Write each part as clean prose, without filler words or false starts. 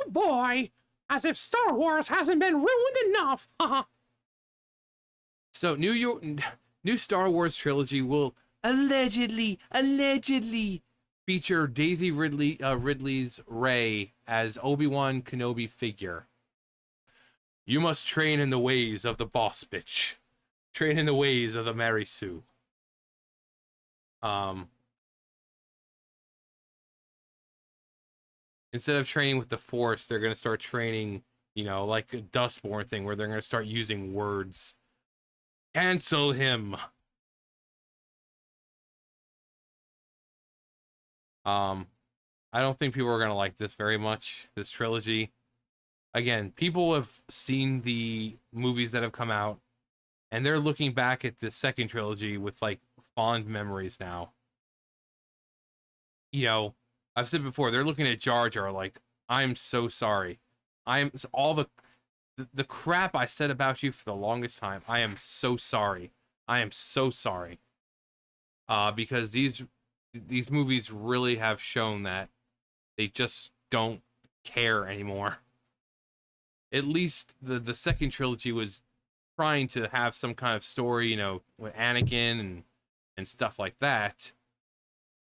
Oh boy! As if Star Wars hasn't been ruined enough! Haha. So new Star Wars trilogy will allegedly feature Ridley's Rey as Obi-Wan Kenobi figure. You must train in the ways of the boss bitch. Train in the ways of the Mary Sue. Instead of training with the Force, they're gonna start training, like a Dustborn thing, where they're gonna start using words. Cancel him. I don't think people are gonna like this very much. This trilogy. Again, people have seen the movies that have come out, and they're looking back at the second trilogy with like fond memories now. I've said before, they're looking at Jar Jar like, I'm so sorry. I'm all the crap I said about you for the longest time. I am so sorry. I am so sorry. Because these movies really have shown that they just don't care anymore. At least the second trilogy was trying to have some kind of story, with Anakin and stuff like that.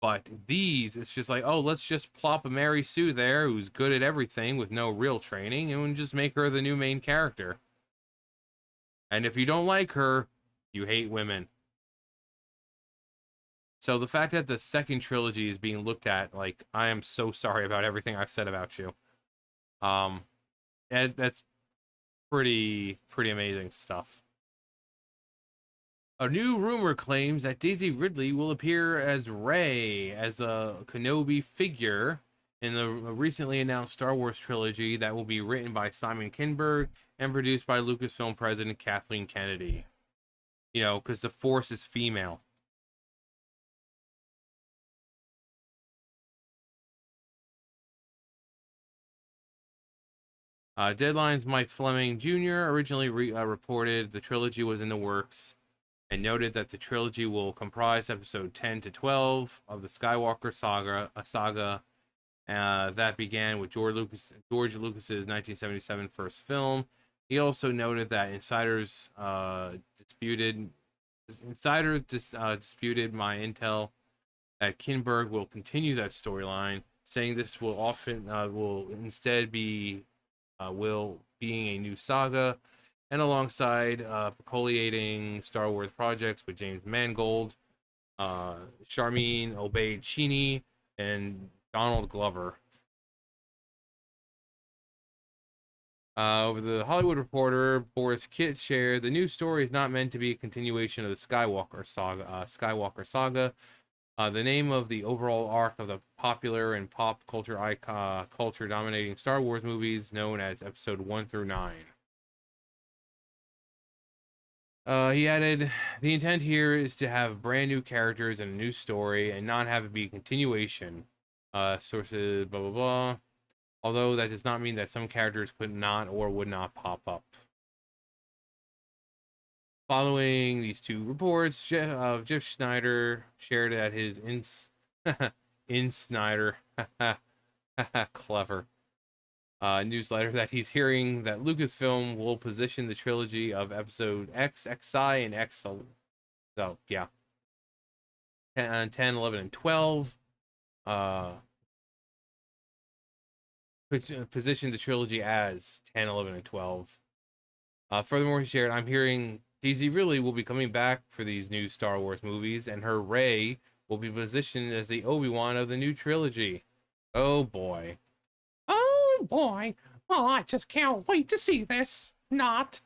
But these, it's just like, oh, let's just plop a Mary Sue there who's good at everything with no real training, and just make her the new main character. And if you don't like her, you hate women. So the fact that the second trilogy is being looked at like, I am so sorry about everything I've said about you. And that's pretty amazing stuff. A new rumor claims that Daisy Ridley will appear as Rey, as a Kenobi figure, in the recently announced Star Wars trilogy that will be written by Simon Kinberg and produced by Lucasfilm president Kathleen Kennedy. Because the Force is female. Deadline's Mike Fleming Jr. originally reported the trilogy was in the works, and noted that the trilogy will comprise episode 10 to 12 of the Skywalker saga, a saga that began with George Lucas's 1977 first film. He also noted that insiders disputed my intel that Kinberg will continue that storyline, saying this will instead be being a new saga, and alongside percolating Star Wars projects with James Mangold, Sharmeen Obaid-Chini, and Donald Glover. Over the Hollywood Reporter, Boris Kitt shared the new story is not meant to be a continuation of the Skywalker saga. The name of the overall arc of the popular and pop culture culture dominating Star Wars movies, known as Episode 1 through 9. He added, the intent here is to have brand new characters and a new story and not have it be a continuation. Sources, blah, blah, blah. Although that does not mean that some characters could not or would not pop up. Following these two reports, Jeff Schneider shared at his in Snyder clever newsletter that he's hearing that Lucasfilm will position the trilogy of episode X, XI, and X. So yeah, 10, 11, and 12. Position the trilogy as 10, 11, and 12. Furthermore, he shared, I'm hearing Daisy Ridley will be coming back for these new Star Wars movies, and her Rey will be positioned as the Obi-Wan of the new trilogy. Oh boy. Oh boy. Well, I just can't wait to see this. Not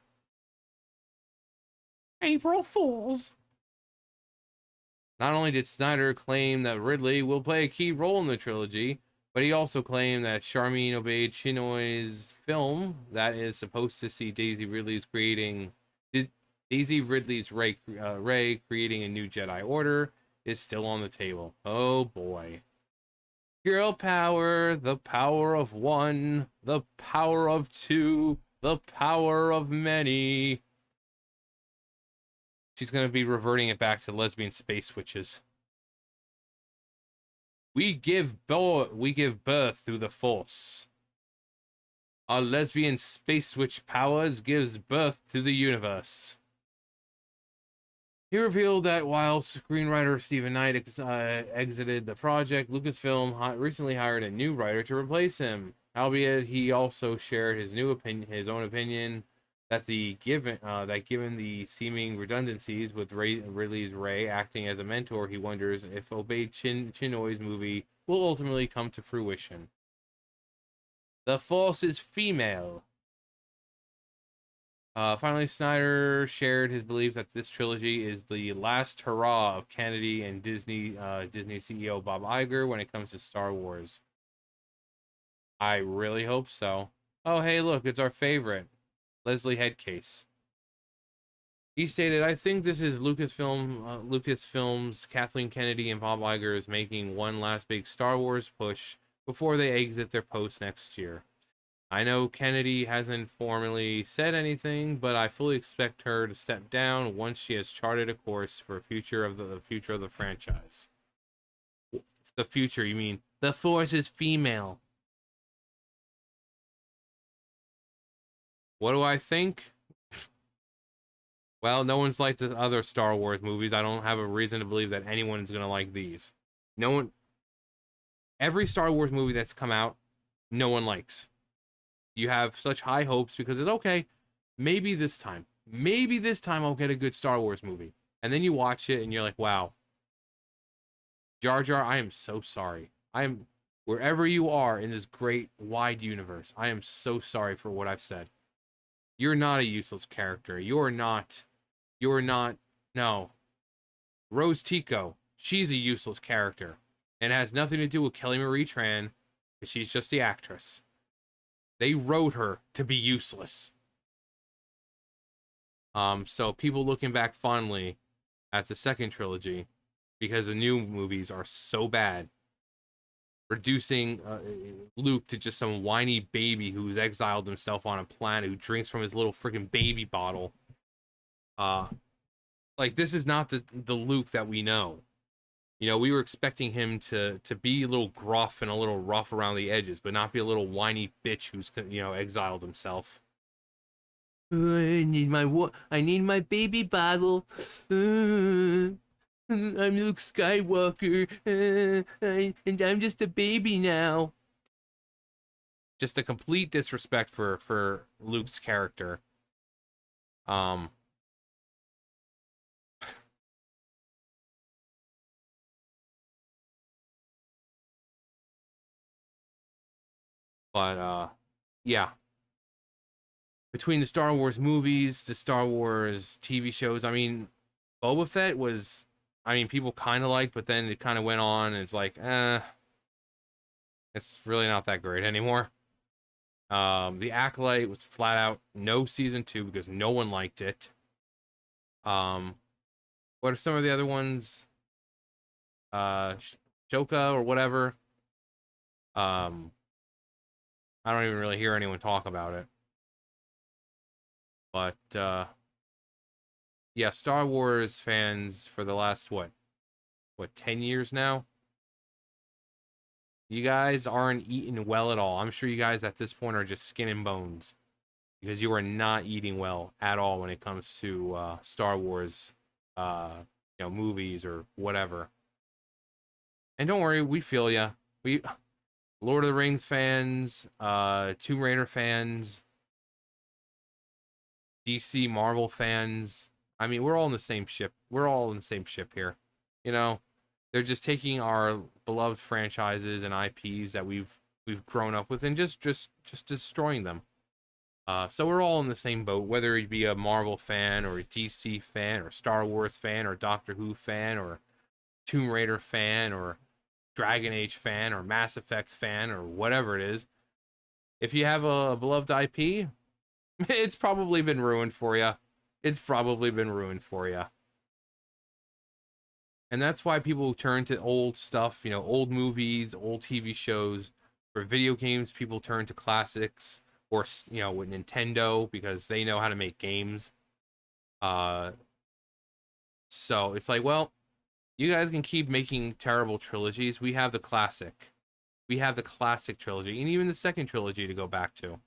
April Fools. Not only did Snyder claim that Ridley will play a key role in the trilogy, but he also claimed that Sharmeen Obaid-Chinoy's film that is supposed to see Daisy Ridley's Rey creating a new Jedi Order is still on the table. Oh boy. Girl power, the power of one, the power of two, the power of many. She's going to be reverting it back to lesbian space witches. We give birth through the Force. A lesbian space witch powers gives birth to the universe. He revealed that while screenwriter Stephen Knight exited the project, Lucasfilm recently hired a new writer to replace him. Albeit, he also shared his own opinion that given the seeming redundancies with Ridley's Rey acting as a mentor, he wonders if Chinoy's movie will ultimately come to fruition. The Force is female. Finally, Snyder shared his belief that this trilogy is the last hurrah of Kennedy and Disney CEO Bob Iger when it comes to Star Wars. I really hope so. Oh, hey, look, it's our favorite, Leslie Headcase. He stated, "I think this is Lucasfilm's Kathleen Kennedy and Bob Iger is making one last big Star Wars push before they exit their post next year. I know Kennedy hasn't formally said anything, but I fully expect her to step down once she has charted a course for the future of the franchise." The future, you mean? The Force is female. What do I think? Well, no one's liked the other Star Wars movies. I don't have a reason to believe that anyone's gonna like these. No one. Every Star Wars movie that's come out, no one likes. You have such high hopes because it's okay. Maybe this time I'll get a good Star Wars movie. And then you watch it and you're like, wow. Jar Jar, I am so sorry. I am, wherever you are in this great wide universe, I am so sorry for what I've said. You're not a useless character. You're not, no. Rose Tico, she's a useless character. And it has nothing to do with Kelly Marie Tran, because she's just the actress. They wrote her to be useless. So people looking back fondly at the second trilogy because the new movies are so bad, reducing Luke to just some whiny baby who's exiled himself on a planet who drinks from his little freaking baby bottle. Like, this is not the Luke that we know. You know, we were expecting him to be a little gruff and a little rough around the edges, but not be a little whiny bitch who's, you know, exiled himself. I need my baby bottle. I'm Luke Skywalker, and I'm just a baby now. Just a complete disrespect for Luke's character. But yeah. Between the Star Wars movies, the Star Wars TV shows, I mean, Boba Fett was, I mean, people kind of liked, but then it kind of went on, and it's like, it's really not that great anymore. The Acolyte was flat out no season 2 because no one liked it. What are some of the other ones? Shoka or whatever. I don't even really hear anyone talk about it. But yeah, Star Wars fans for the last what 10 years now, you guys aren't eating well at all. I'm sure you guys at this point are just skin and bones because you are not eating well at all when it comes to Star Wars movies or whatever. And don't worry, we feel ya. We Lord of the Rings fans, Tomb Raider fans, DC Marvel fans. I mean, we're all in the same ship. We're all in the same ship here. You know, they're just taking our beloved franchises and IPs that we've grown up with and just destroying them. So we're all in the same boat, whether you be a Marvel fan or a DC fan or Star Wars fan or Doctor Who fan or Tomb Raider fan or Dragon Age fan or Mass Effect fan or whatever it is. If you have a beloved IP, it's probably been ruined for you. It's probably been ruined for you. And that's why people turn to old stuff, you know, old movies, old TV shows. For video games, people turn to classics or, you know, with Nintendo because they know how to make games. So it's like, well, you guys can keep making terrible trilogies. We have the classic. We have the classic trilogy and even the second trilogy to go back to.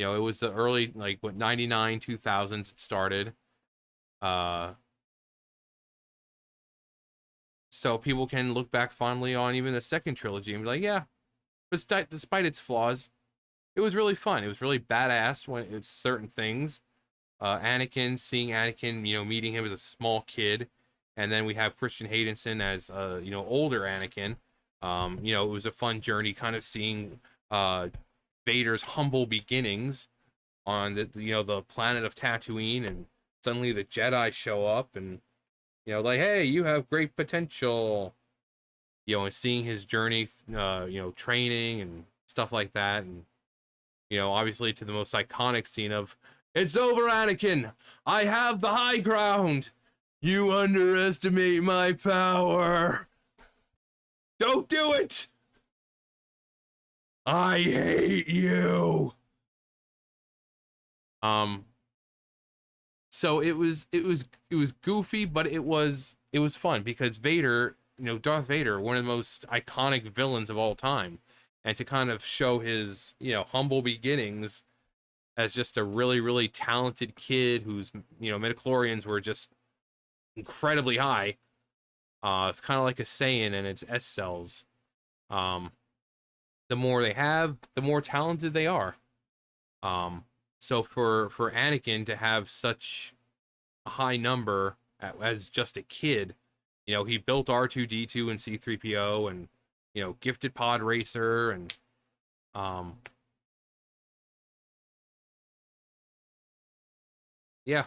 You know, it was the early, like, what, 99, 2000s it started. Uh, so people can look back fondly on even the second trilogy and be like, yeah, despite its flaws, it was really fun. It was really badass when it's certain things. Seeing Anakin, you know, meeting him as a small kid, and then we have Christian Haydenson as, you know, older Anakin. You know, it was a fun journey, kind of seeing Vader's humble beginnings on the, you know, the planet of Tatooine, and suddenly the Jedi show up, and, you know, like, hey, you have great potential. You know, and seeing his journey, you know, training and stuff like that, and, you know, obviously to the most iconic scene of, "It's over, Anakin! I have the high ground! You underestimate my power! Don't do it! I hate you!" So it was goofy, but it was fun because Vader, you know, Darth Vader, one of the most iconic villains of all time, and to kind of show his, you know, humble beginnings as just a really, really talented kid whose, you know, midichlorians were just incredibly high. It's kind of like a Saiyan and its S cells. Um, the more they have, the more talented they are. Um, so for Anakin to have such a high number as just a kid, you know, he built R2D2 and C3PO, and, you know, gifted Pod Racer, and um, yeah.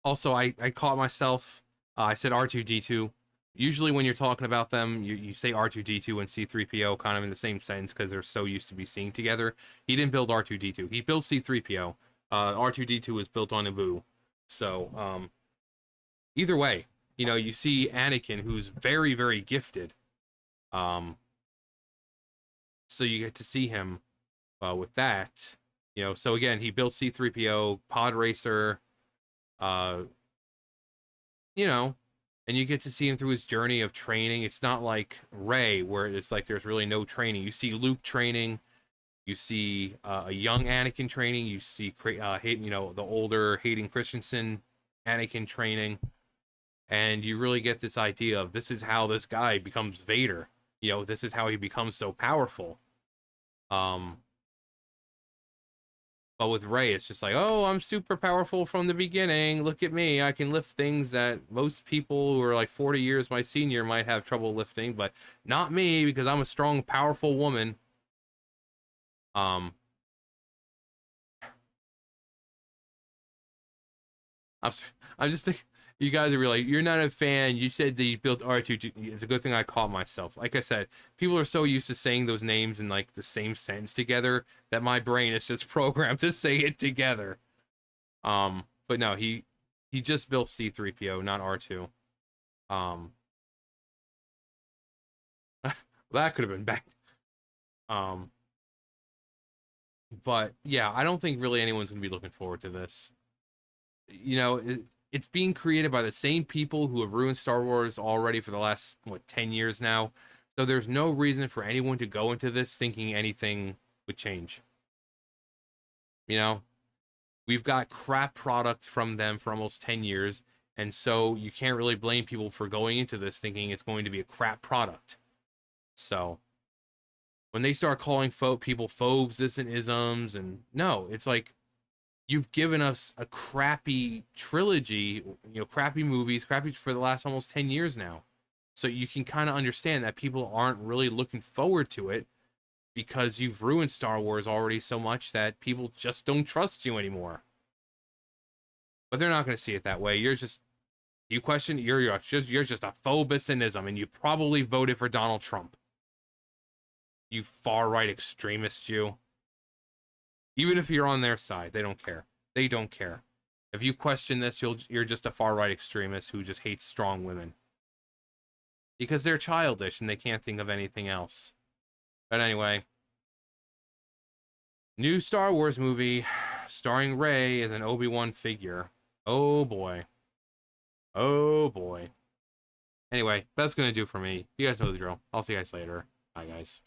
Also, I caught myself. I said R2D2. Usually, when you're talking about them, you say R2D2 and C3PO kind of in the same sentence because they're so used to be seen together. He didn't build R2D2. He built C3PO. R2D2 was built on Naboo. So, either way, you know, you see Anakin, who's very, very gifted. Um, so you get to see him with that. You know, so again, he built C3PO, Pod Racer, uh, you know, and you get to see him through his journey of training. It's not like Rey, where it's like there's really no training. You see Luke training, you see a young Anakin training, you see Hayden, you know, the older Hayden Christensen Anakin training, and you really get this idea of this is how this guy becomes Vader. You know, this is how he becomes so powerful. Um, But with Rey, it's just like, oh, I'm super powerful from the beginning. Look at me. I can lift things that most people who are like 40 years my senior might have trouble lifting, but not me because I'm a strong, powerful woman. Um, I'm, I'm just thinking, you guys are really, you're not a fan. You said that you built R2. It's a good thing I caught myself. Like I said, people are so used to saying those names in like the same sentence together that my brain is just programmed to say it together. But no, he just built C3PO, not R2. Um, that could have been bad. Um, but yeah, I don't think really anyone's gonna be looking forward to this. You know, it's being created by the same people who have ruined Star Wars already for the last, what, 10 years now. So there's no reason for anyone to go into this thinking anything would change. You know, we've got crap products from them for almost 10 years, and so you can't really blame people for going into this thinking it's going to be a crap product. So when they start calling people phobes, this and isms, and no, it's like you've given us a crappy trilogy, you know, crappy movies, crappy for the last almost 10 years now. So you can kind of understand that people aren't really looking forward to it because you've ruined Star Wars already so much that people just don't trust you anymore. But they're not going to see it that way. You question, you're just a phobus and ism, and you probably voted for Donald Trump. You far right extremist, you. Even if you're on their side, they don't care. They don't care. If you question this, you're just a far right extremist who just hates strong women. Because they're childish and they can't think of anything else. But anyway, new Star Wars movie starring Rey as an Obi-Wan figure. Oh boy. Oh boy. Anyway, that's gonna do for me. You guys know the drill. I'll see you guys later. Bye guys.